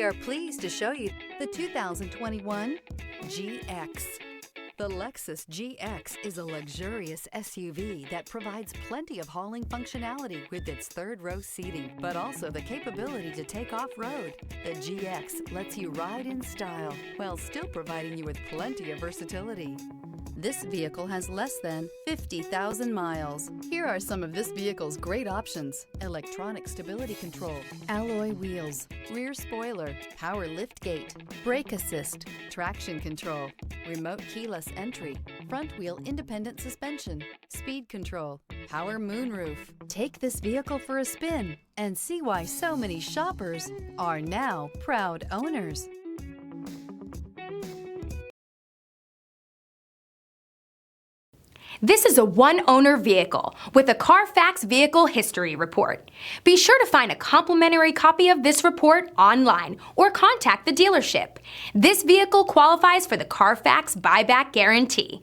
We are pleased to show you the 2021 GX. The Lexus GX is a luxurious SUV that provides plenty of hauling functionality with its third-row seating, but also the capability to take off-road. The GX lets you ride in style while still providing you with plenty of versatility. This vehicle has less than 50,000 miles. Here are some of this vehicle's great options: electronic stability control, alloy wheels, rear spoiler, power liftgate, brake assist, traction control, remote keyless entry, front wheel independent suspension, speed control, power moonroof. Take this vehicle for a spin and see why so many shoppers are now proud owners. This is a one-owner vehicle with a CARFAX Vehicle History Report. Be sure to find a complimentary copy of this report online or contact the dealership. This vehicle qualifies for the CARFAX Buyback Guarantee.